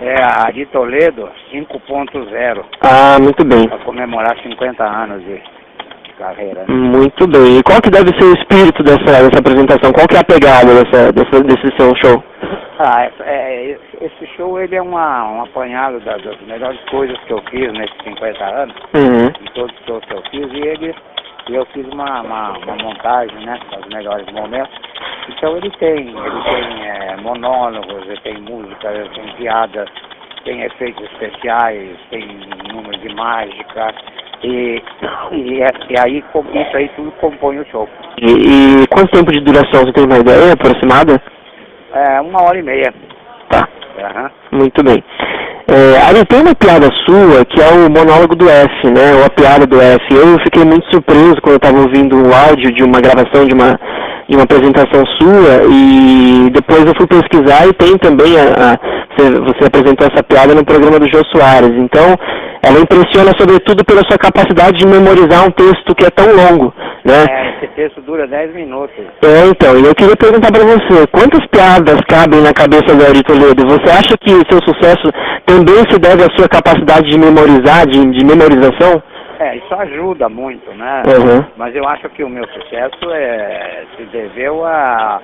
É a de Toledo 5.0. Ah, muito bem. Para comemorar 50 anos de carreira. Né? Muito bem. E qual que deve ser o espírito dessa apresentação? Qual que é a pegada desse seu show? Esse show ele é um apanhado das melhores coisas que eu fiz nesses 50 anos, de todos os shows que eu fiz, e eu fiz uma montagem, né, dos melhores momentos. Então ele tem monólogos, ele tem música, ele tem piadas, tem efeitos especiais, tem números de mágica, e aí isso aí tudo compõe o show. E quanto tempo de duração, você tem uma ideia aproximada? 1h30. Tá. Muito bem. Aí tem uma piada sua que é o monólogo do F, né? Ou a piada do F. Eu fiquei muito surpreso quando eu estava ouvindo o áudio de uma gravação de uma apresentação sua, e depois eu fui pesquisar e tem também você apresentou essa piada no programa do Jô Soares. Então, ela impressiona sobretudo pela sua capacidade de memorizar um texto que é tão longo, né? Esse texto dura 10 minutos. Então, e eu queria perguntar para você, quantas piadas cabem na cabeça do Ari Toledo? Você acha que o seu sucesso também se deve à sua capacidade de memorizar, de memorização? Isso ajuda muito, né? Mas eu acho que o meu sucesso se deveu à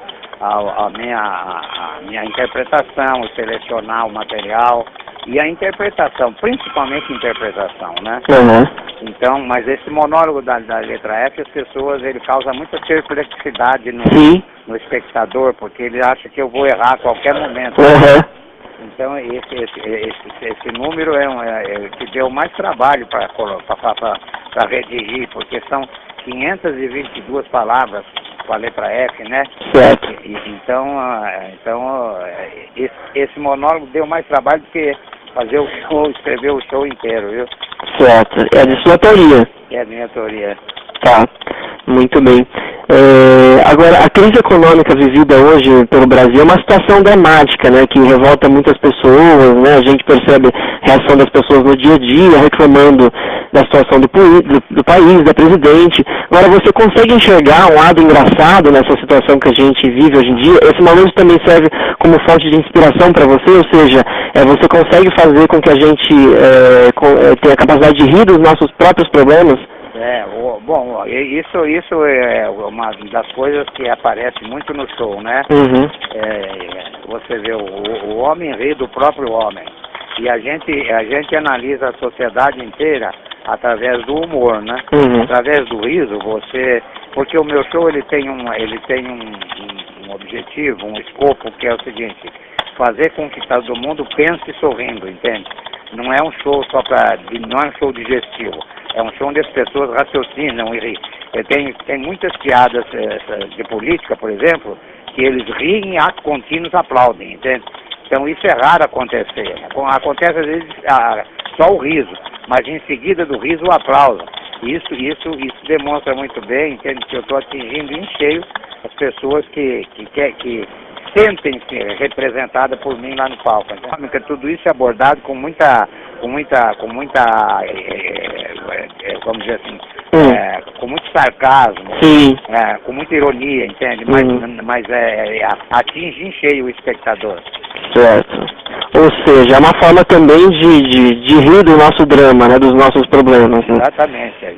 minha interpretação, selecionar o material e a interpretação, principalmente interpretação, né? Então, mas esse monólogo da letra F, as pessoas, ele causa muita perplexidade no espectador, porque ele acha que eu vou errar a qualquer momento. Então, esse número que deu mais trabalho para redigir, porque são 522 palavras com a letra F, né? Certo. Então esse monólogo deu mais trabalho do que fazer o show, escrever o show inteiro, viu? Certo. É de sua autoria? É de minha autoria. Tá. Muito bem. Agora, a crise econômica vivida hoje pelo Brasil é uma situação dramática, né, que revolta muitas pessoas, né, a gente percebe a reação das pessoas no dia a dia, reclamando da situação do país, da presidente. Agora, você consegue enxergar um lado engraçado nessa situação que a gente vive hoje em dia? Esse momento também serve como fonte de inspiração para você, ou seja, você consegue fazer com que a gente tenha a capacidade de rir dos nossos próprios problemas? Bom, isso é uma das coisas que aparece muito no show, né? Você vê o homem rir do próprio homem. E a gente analisa a sociedade inteira através do humor, né? Através do riso, porque o meu show ele tem um objetivo, um escopo, que é o seguinte: fazer com que todo mundo pense sorrindo, entende? Não é um show não é um show digestivo. É um show onde as pessoas raciocinam e riem. Tem muitas piadas de política, por exemplo, que eles riem e atos contínuos aplaudem, entende? Então isso é raro acontecer. Acontece às vezes só o riso, mas em seguida do riso o aplauso. Isso demonstra muito bem, entende, que eu estou atingindo em cheio as pessoas que sentem-se representadas por mim lá no palco. Então, tudo isso é abordado com muita vamos dizer assim, com muito sarcasmo, com muita ironia, entende? Mas atinge em cheio o espectador. Certo. Ou seja, é uma forma também de rir do nosso drama, né, dos nossos problemas. Né?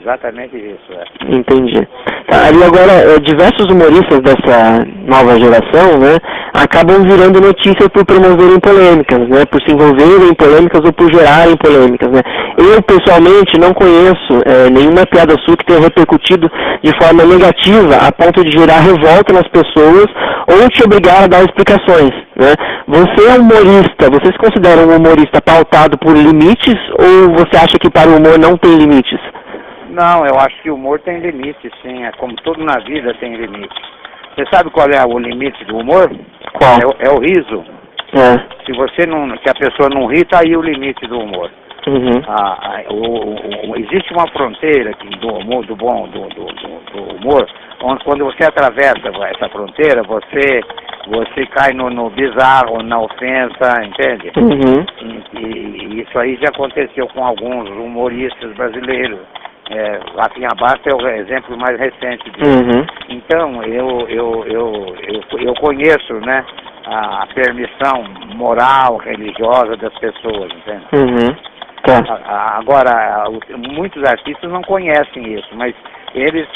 Exatamente isso. Entendi. E agora, diversos humoristas dessa nova geração, né, acabam virando notícia por promoverem polêmicas, né, por se envolverem em polêmicas ou por gerarem polêmicas, né. Eu, pessoalmente, não conheço nenhuma piada sua que tenha repercutido de forma negativa a ponto de gerar revolta nas pessoas ou te obrigar a dar explicações, né. Você é humorista, você se considera um humorista pautado por limites ou você acha que para o humor não tem limites? Não, eu acho que o humor tem limite, sim. Como tudo na vida tem limite. Você sabe qual é o limite do humor? Qual? É o riso. Se a pessoa não ri, tá aí o limite do humor. Existe uma fronteira do humor, do humor, onde quando você atravessa essa fronteira, você cai no bizarro, na ofensa, entende? E isso aí já aconteceu com alguns humoristas brasileiros. Rafinha Bastos é o exemplo mais recente disso. Então, eu conheço, né, a permissão formação moral, religiosa das pessoas, entende? Uhum. Tá. Agora, muitos artistas não conhecem isso, mas eles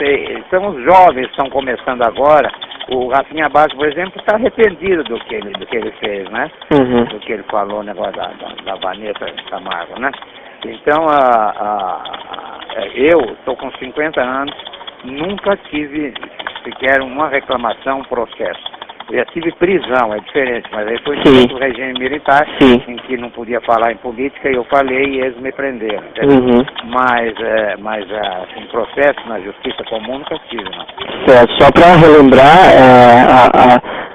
são os jovens que estão começando agora. O Rafinha Bastos, por exemplo, está arrependido do que ele fez, né? Uhum. Do que ele falou, o negócio da Vanessa Camargo, né? Então, eu estou com 50 anos, nunca tive sequer uma reclamação, um processo. Eu já tive prisão, é diferente, mas aí foi no regime militar, em que não podia falar em política, e eu falei e eles me prenderam. Uhum. Mas assim, processo na justiça comum nunca tive, não. Certo, só para relembrar,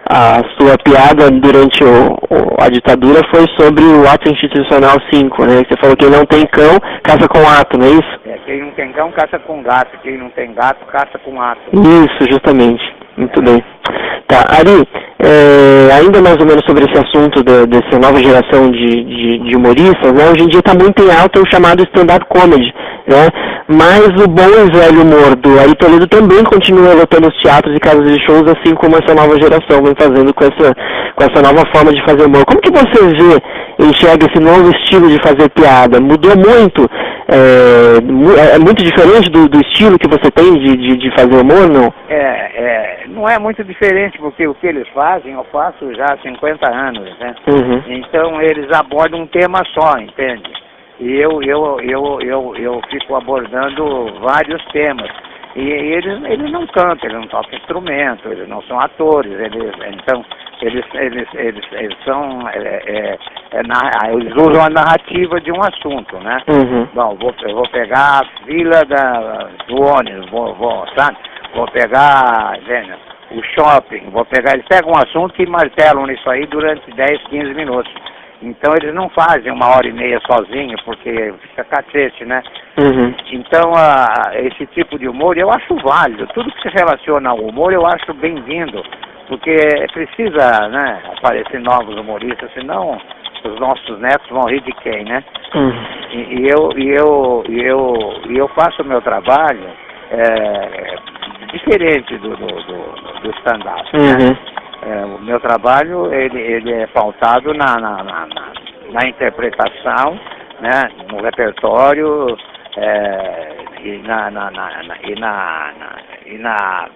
a sua piada durante a ditadura foi sobre o ato institucional 5, né? Você falou que quem não tem cão, caça com ato, não é isso? Quem não tem cão, caça com gato, quem não tem gato, caça com ato. Isso, justamente. Muito bem. Tá, Ari, ainda mais ou menos sobre esse assunto dessa nova geração de humoristas, né? Hoje em dia está muito em alta o chamado stand-up comedy, né? Mas o bom e velho humor do Ari Toledo também continua lotando os teatros e casas de shows, assim como essa nova geração vem fazendo com essa nova forma de fazer humor. Como que você enxerga esse novo estilo de fazer piada? Mudou muito? É muito diferente do estilo que você tem de fazer humor, não? Não é muito diferente, porque o que eles fazem, eu faço já há 50 anos, né? Uhum. Então eles abordam um tema só, entende? E eu fico abordando vários temas. E eles não cantam, eles não tocam instrumento, eles não são atores, eles são, eles usam a narrativa de um assunto, né? Uhum. Bom, eu vou pegar a fila do ônibus, sabe? Vou pegar, o shopping, eles pegam um assunto e martelam nisso aí durante 10, 15 minutos. Então eles não fazem 1h30 sozinho, porque fica cacete, né? Uhum. Então esse tipo de humor eu acho válido. Tudo que se relaciona ao humor eu acho bem-vindo, porque precisa, né, aparecer novos humoristas, senão os nossos netos vão rir de quem, né? Uhum. E eu faço o meu trabalho diferente do stand-up, uhum. né? O meu trabalho ele é pautado na interpretação, né, no repertório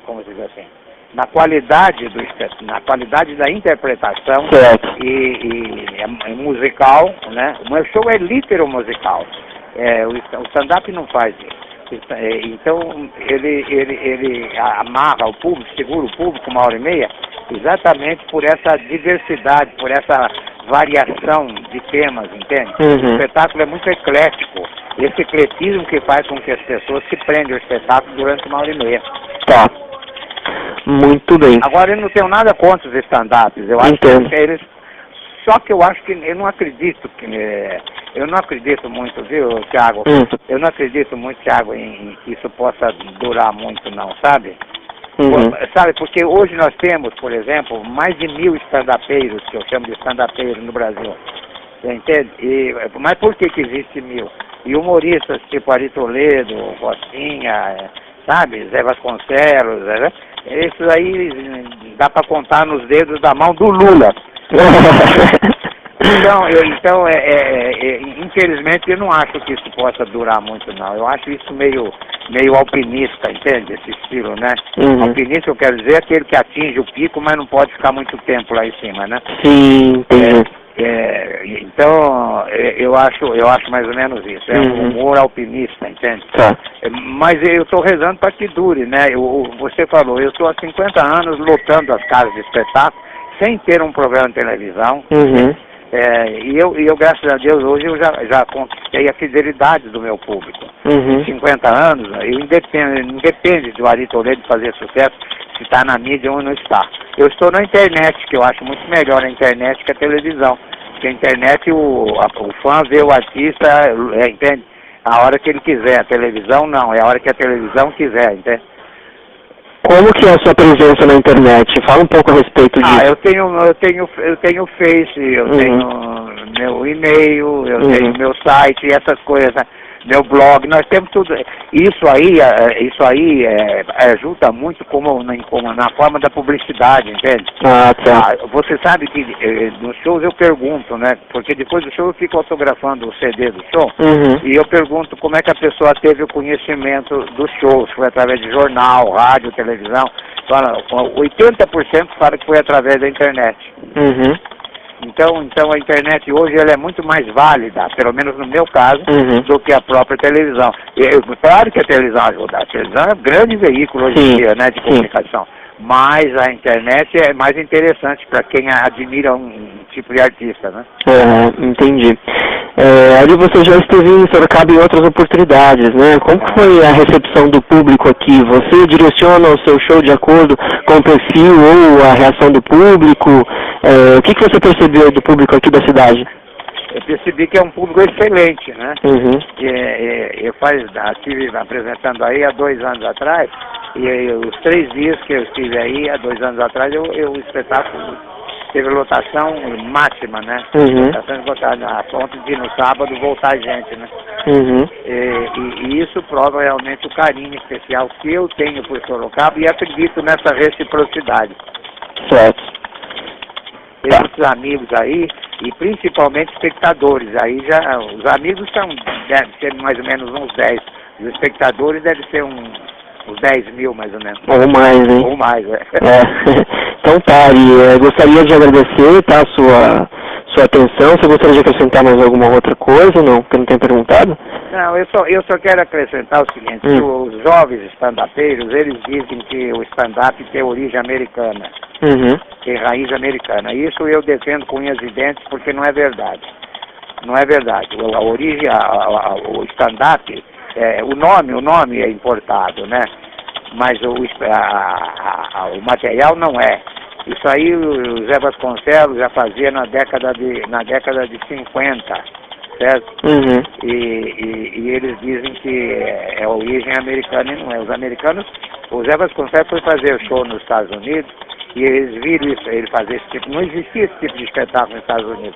como se diz assim, na qualidade da interpretação. Certo. E musical, né? O meu show é literal musical. O stand-up não faz isso. Então ele amarra o público, segura o público 1h30, exatamente por essa diversidade, por essa variação de temas, entende? Uhum. O espetáculo é muito eclético. Esse ecletismo que faz com que as pessoas se prendam ao espetáculo durante 1h30. Tá. Muito bem. Agora, eu não tenho nada contra os stand-ups. Eu acho que eles... Só que eu acho que eu não acredito muito, viu, Thiago? Eu não acredito muito, Thiago, em que isso possa durar muito, não, sabe? Uhum. Sabe, porque hoje nós temos, por exemplo, mais de 1000 stand-upeiros, que eu chamo de stand-upeiros no Brasil. Você entende? Mas por que existe 1000? E humoristas tipo Ari Toledo, Rocinha, sabe? Zé Vasconcelos, né? Esses aí dá para contar nos dedos da mão do Lula. Então, infelizmente, eu não acho que isso possa durar muito, não. Eu acho isso meio alpinista, entende? Esse estilo, né? Uhum. Alpinista, eu quero dizer, é aquele que atinge o pico, mas não pode ficar muito tempo lá em cima, né? Sim, entendi. Então, eu acho mais ou menos isso. É um humor alpinista, entende? Tá. Mas eu estou rezando para que dure, né? Você falou, eu estou há 50 anos lotando as casas de espetáculo, sem ter um programa de televisão. Uhum. E eu, graças a Deus, hoje eu já conquistei a fidelidade do meu público. Uhum. 50 anos, não depende do Ari Toledo fazer sucesso, se está na mídia ou não está. Eu estou na internet, que eu acho muito melhor a internet que a televisão. Porque a internet, o fã vê o artista, entende? A hora que ele quiser. A televisão não, é a hora que a televisão quiser, entende? Como que é a sua presença na internet? Fala um pouco a respeito disso. Eu tenho Face, eu tenho meu e-mail, eu tenho meu site e essas coisas. meu blog, nós temos tudo. Isso aí ajuda muito como na forma da publicidade, entende? Ah, tá. Você sabe que nos shows eu pergunto, né? Porque depois do show eu fico autografando o CD do show, e eu pergunto como é que a pessoa teve o conhecimento dos shows, foi através de jornal, rádio, televisão. 80% fala que foi através da internet. Então a internet hoje ela é muito mais válida, pelo menos no meu caso, do que a própria televisão. Claro que a televisão ajuda. A televisão é um grande veículo hoje em dia, né, de comunicação. Mas a internet é mais interessante para quem admira um tipo de artista, né? Entendi. Ali você já esteve em Sorocaba em outras oportunidades, né? Como foi a recepção do público aqui? Você direciona o seu show de acordo com o perfil ou a reação do público? O que você percebeu do público aqui da cidade? Eu percebi que é um público excelente, né? Eu estive apresentando aí há 2 anos atrás, e os 3 dias que eu estive aí, há 2 anos atrás, o espetáculo teve lotação máxima, né? Lotação esgotada, a ponto de no sábado voltar gente, né? E isso prova realmente o carinho especial que eu tenho por Sorocaba e acredito nessa reciprocidade. Certo. Tem muitos amigos aí, e principalmente espectadores. Aí já, os amigos devem ser mais ou menos uns 10. Os espectadores devem ser uns 10 mil, mais ou menos. Ou mais, hein? Ou mais, Então tá, Ari, gostaria de agradecer, tá, a sua atenção. Você gostaria de acrescentar mais alguma outra coisa, não? Que eu não tenha perguntado? Não, eu só quero acrescentar o seguinte, que os jovens stand-upeiros, eles dizem que o stand-up tem origem americana, tem raiz americana. Isso eu defendo com unhas e dentes porque não é verdade. Não é verdade. A origem, o stand-up, o nome é importado, né? Mas o material não é. Isso aí o Zé Vasconcelos já fazia na década de 50, certo? E eles dizem que é origem americana e não é. Os americanos, o Zé Vasconcelos foi fazer o show nos Estados Unidos e eles viram isso, ele fazer esse tipo, não existia esse tipo de espetáculo nos Estados Unidos.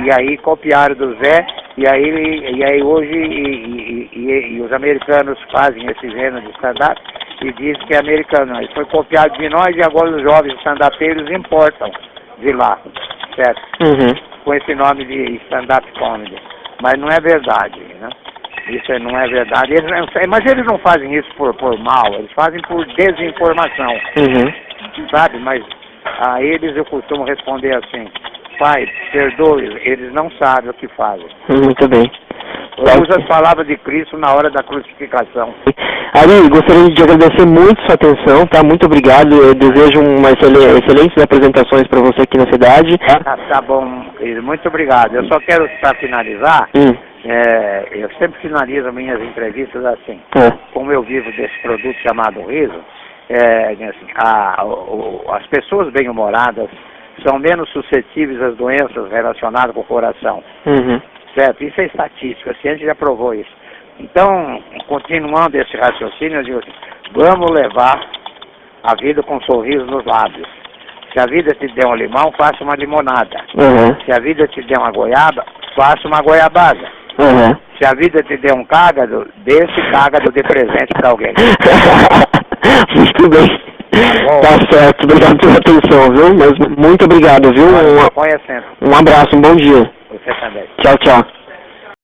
E aí copiaram do Zé, e aí hoje e os americanos fazem esse gênero de stand-up e dizem que é americano. Isso foi copiado de nós e agora os jovens stand-upeiros importam de lá, certo? Com esse nome de stand-up comedy. Mas não é verdade, né? Isso não é verdade. Mas eles não fazem isso por mal, eles fazem por desinformação, sabe? Mas a eles eu costumo responder assim: Pai, perdoe, eles não sabem o que fazem. Muito bem. Eu uso as palavras de Cristo na hora da crucificação. Ari, gostaria de agradecer muito sua atenção, tá? Muito obrigado. Eu desejo excelentes apresentações para você aqui na cidade. Tá bom, muito obrigado. Eu só quero, para finalizar, eu sempre finalizo minhas entrevistas assim. Como eu vivo desse produto chamado riso, as pessoas bem-humoradas são menos suscetíveis às doenças relacionadas com o coração. Certo? Isso é estatística, a ciência já provou isso. Então, continuando esse raciocínio, eu digo assim: vamos levar a vida com um sorriso nos lábios. Se a vida te der um limão, faça uma limonada. Se a vida te der uma goiaba, faça uma goiabada. Se a vida te der um cágado, dê esse cágado de presente para alguém. Muito bem. Tá certo, obrigado pela atenção, viu? Mas muito obrigado, viu? Um abraço, um bom dia. Você também. Tchau, tchau.